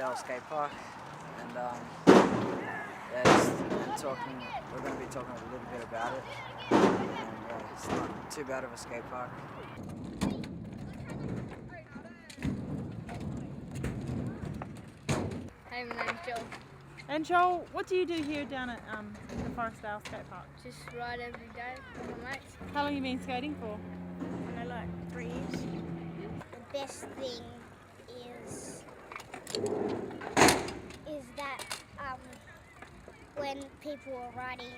Armadale skate park, and yeah, we're going to be talking a little bit about it, and it's not too bad of a skate park. Hey, my name's Joel. And Joel, what do you do here down at the Forestdale skate park? Just ride every day with my mates. How long have you been skating for? I know, like 3 years. The best thing is that when people are riding,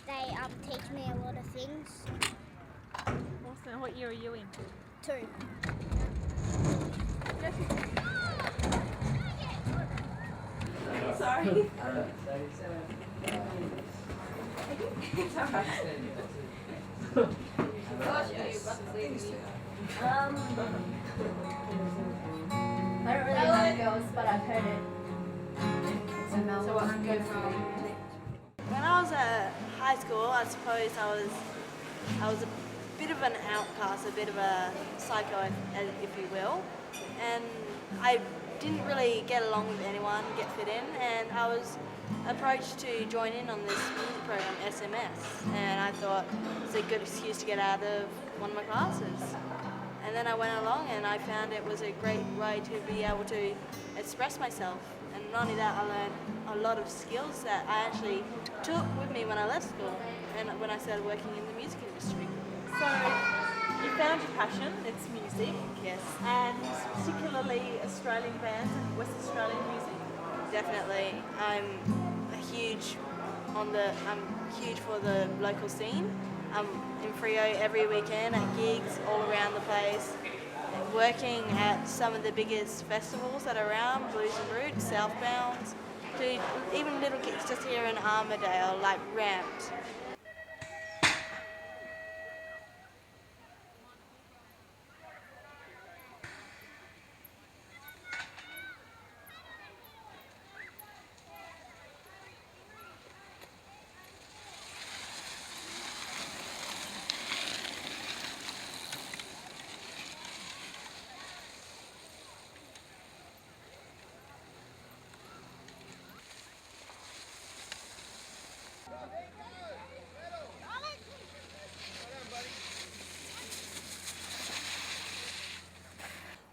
they teach me a lot of things. Awesome. What year are you in? 2. Sorry. I don't really know girls, but I've heard it. So what I'm good from. When I was at high school, I suppose I was a bit of an outcast, a bit of a psycho, if you will, and I didn't really get along with anyone, get fit in, and I was approached to join in on this music program, SMS, and I thought it's a good excuse to get out of one of my classes. And then I went along and I found it was a great way to be able to express myself. And not only that, I learned a lot of skills that I actually took with me when I left school and when I started working in the music industry. So, you found your passion, it's music. Yes. And particularly Australian bands and West Australian music. Definitely. I'm huge for the local scene. I'm in Freo every weekend at gigs all around the place, working at some of the biggest festivals that are around, Blues and Roots, Southbound, to even little gigs just here in Armadale, like Ramped.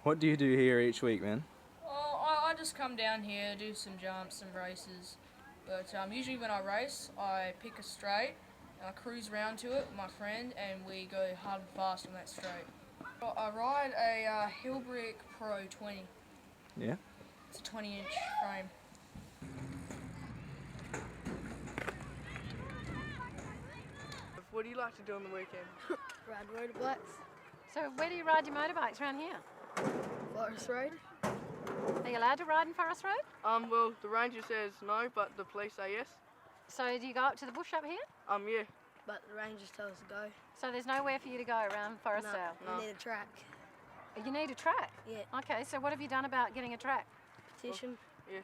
What do you do here each week, man? Well, I just come down here, do some jumps, some races. But usually when I race, I pick a straight, and I cruise round to it with my friend, and we go hard and fast on that straight. I ride a Hillbrick Pro 20. Yeah? It's a 20-inch frame. What do you like to do on the weekend? Ride motorbikes. So where do you ride your motorbikes around here? Forest Road. Are you allowed to ride in Forest Road? Well, the ranger says no, but the police say yes. So do you go up to the bush up here? Yeah. But the rangers tell us to go. So there's nowhere for you to go around Forestdale? No. We need a track. You need a track? Yeah. Okay, so what have you done about getting a track? Petition. Yeah.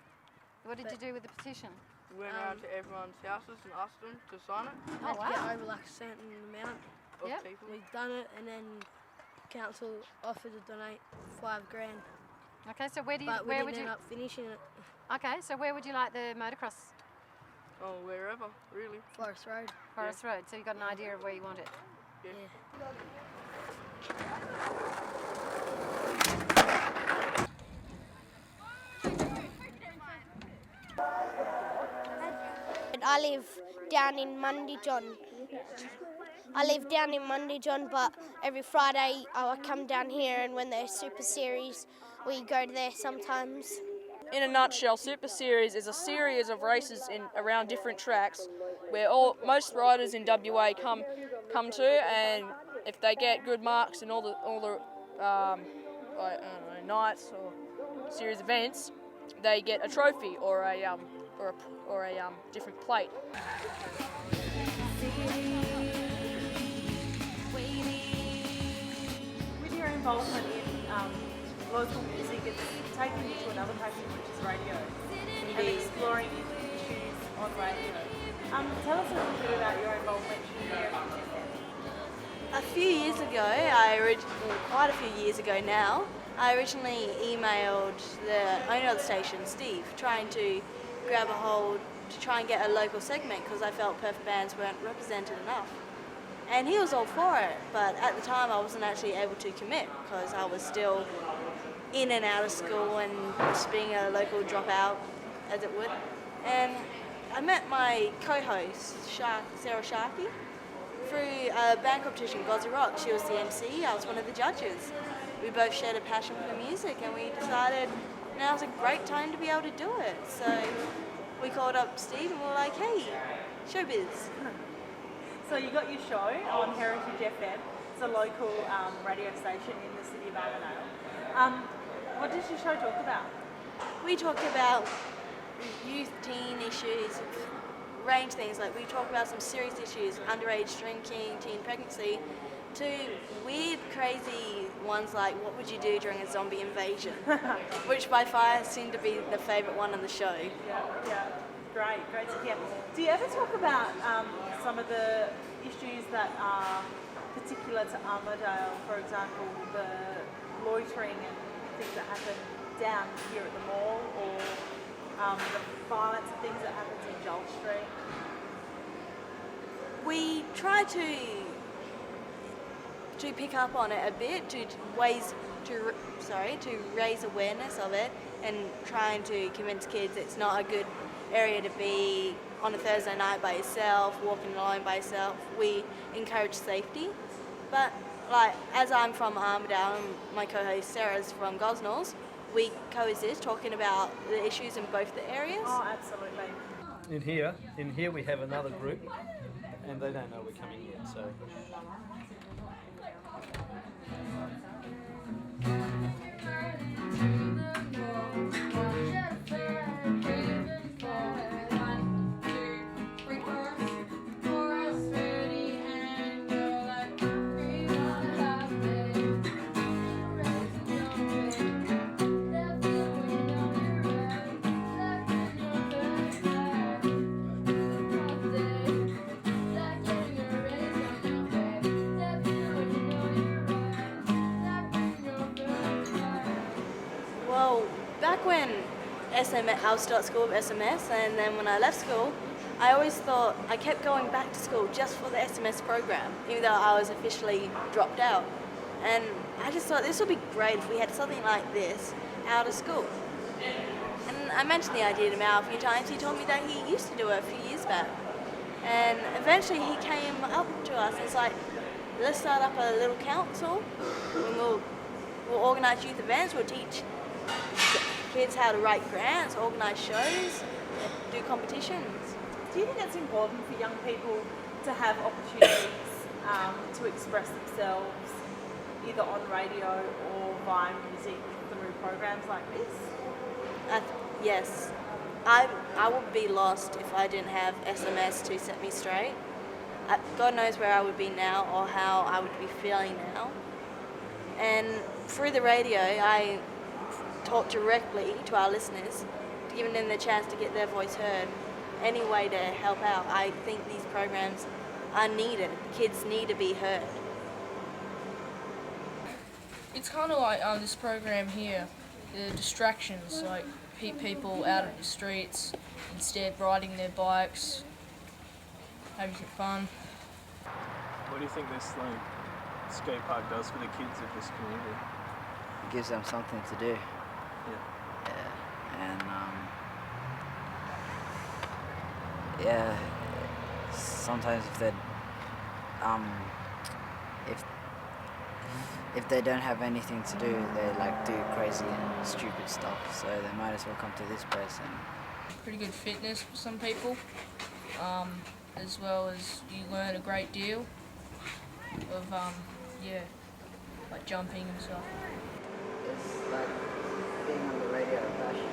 What did you do with the petition? We went around to everyone's houses and asked them to sign it. Oh, Had to get wow. over like a certain amount. Of Yep. people. We've done it, and then council offered to donate $5,000. Okay, so But we where didn't would you? end up finishing it. Okay, so where would you like the motocross? Wherever, really. Forest Road. Forest Road. So you've got an idea of where you want it. Yeah. I live down in Mundyjohn. But every Friday I come down here, and when there's Super Series, we go there sometimes. In a nutshell, Super Series is a series of races around different tracks where most riders in WA come to, and if they get good marks in all the nights or series events, they get a trophy or a different plate. With your involvement in local music, it's taken you to another passion, which is radio, and exploring issues on radio. Tell us a little bit about your involvement here. A few years ago, quite a few years ago now, I originally emailed the owner of the station, Steve, trying to grab a hold to try and get a local segment because I felt Perth bands weren't represented enough. And he was all for it, but at the time I wasn't actually able to commit because I was still in and out of school and just being a local dropout, as it would. And I met my co-host, Sarah Sharkey, through a band competition, Ard YOP. She was the MC, I was one of the judges. We both shared a passion for music and we decided now's a great time to be able to do it. So we called up Steve and we were like, hey, showbiz. So you got your show on Heritage FM. It's a local radio station in the city of Armadale. What does your show talk about? We talk about youth, teen issues, range things. Like we talk about some serious issues, underage drinking, teen pregnancy, to weird, crazy ones like what would you do during a zombie invasion, which by far seemed to be the favourite one on the show. Yeah, great to hear. Do you ever talk about some of the issues that are particular to Armadale, for example, the loitering and things that happen down here at the mall, or the violence and things that happens in Joel Street? We try to pick up on it a bit, to raise awareness of it and trying to convince kids it's not a good area to be on a Thursday night by yourself, walking alone by yourself. We encourage safety, but like as I'm from Armadale and my co-host Sarah's from Gosnells, we coexist talking about the issues in both the areas. Oh, absolutely. In here we have another group, and they don't know we're coming yet, so. Well, back when I was still at school with SMS, and then when I left school, I always thought I kept going back to school just for the SMS program, even though I was officially dropped out. And I just thought this would be great if we had something like this out of school. And I mentioned the idea to Mal a few times. He told me that he used to do it a few years back. And eventually he came up to us and was like, let's start up a little council, and we'll organise youth events, we'll teach kids how to write grants, organise shows, do competitions. Do you think it's important for young people to have opportunities to express themselves either on radio or via music through programs like this? Yes. I would be lost if I didn't have SMS to set me straight. God knows where I would be now or how I would be feeling now. And through the radio, I talk directly to our listeners, giving them the chance to get their voice heard. Any way to help out. I think these programs are needed. Kids need to be heard. It's kind of like this program here, the distractions, like keep people out of the streets instead riding their bikes, having some fun. What do you think this skate park does for the kids of this community? It gives them something to do. Yeah. And sometimes if they don't have anything to do, they like do crazy and stupid stuff. So they might as well come to this place. And Pretty good fitness for some people, as well as you learn a great deal of like jumping and stuff. it's like being on the radio a passion.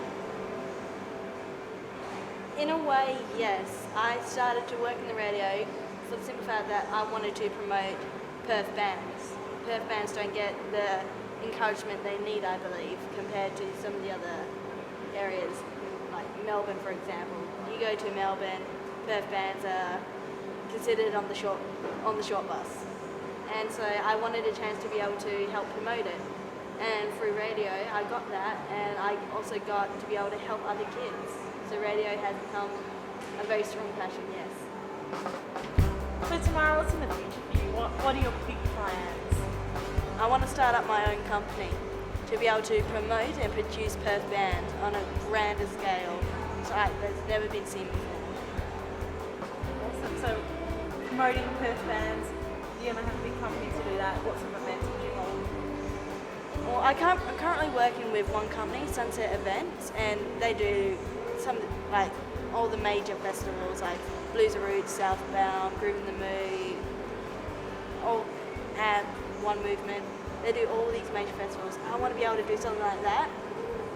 In a way, yes. I started to work in the radio for the simple fact that I wanted to promote Perth bands. Perth bands don't get the encouragement they need, I believe, compared to some of the other areas, like Melbourne, for example. You go to Melbourne, Perth bands are considered on the short bus, and so I wanted a chance to be able to help promote it. and through radio I got that, and I also got to be able to help other kids. So radio has become a very strong passion, yes. So tomorrow, what's in the future for you? What are your big plans? I want to start up my own company to be able to promote and produce Perth band on a grander scale, that's never been seen before. Awesome. So promoting Perth bands, you're going to have a big company to do that. What sort of events would you hold? Well, I'm currently working with one company, Sunset Events, and they do some, like, all the major festivals like Blues Roots, Southbound, Groove in the Mood, all have One Movement. They do all these major festivals. I want to be able to do something like that,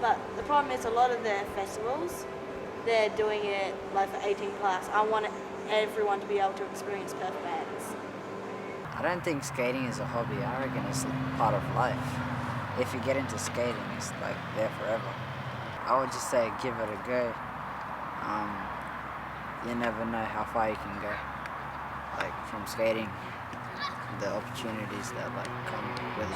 but the problem is a lot of their festivals, they're doing it like for 18 plus. I want everyone to be able to experience Perth bands. I don't think skating is a hobby. I reckon it's part of life. If you get into skating, it's like there forever. I would just say give it a go. You never know how far you can go. Like from skating, the opportunities that like come with it.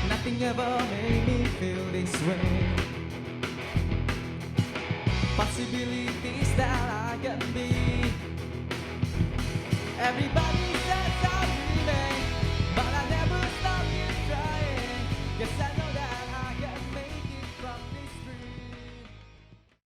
Nothing ever made me feel this way. Possibilities that I can be. Everybody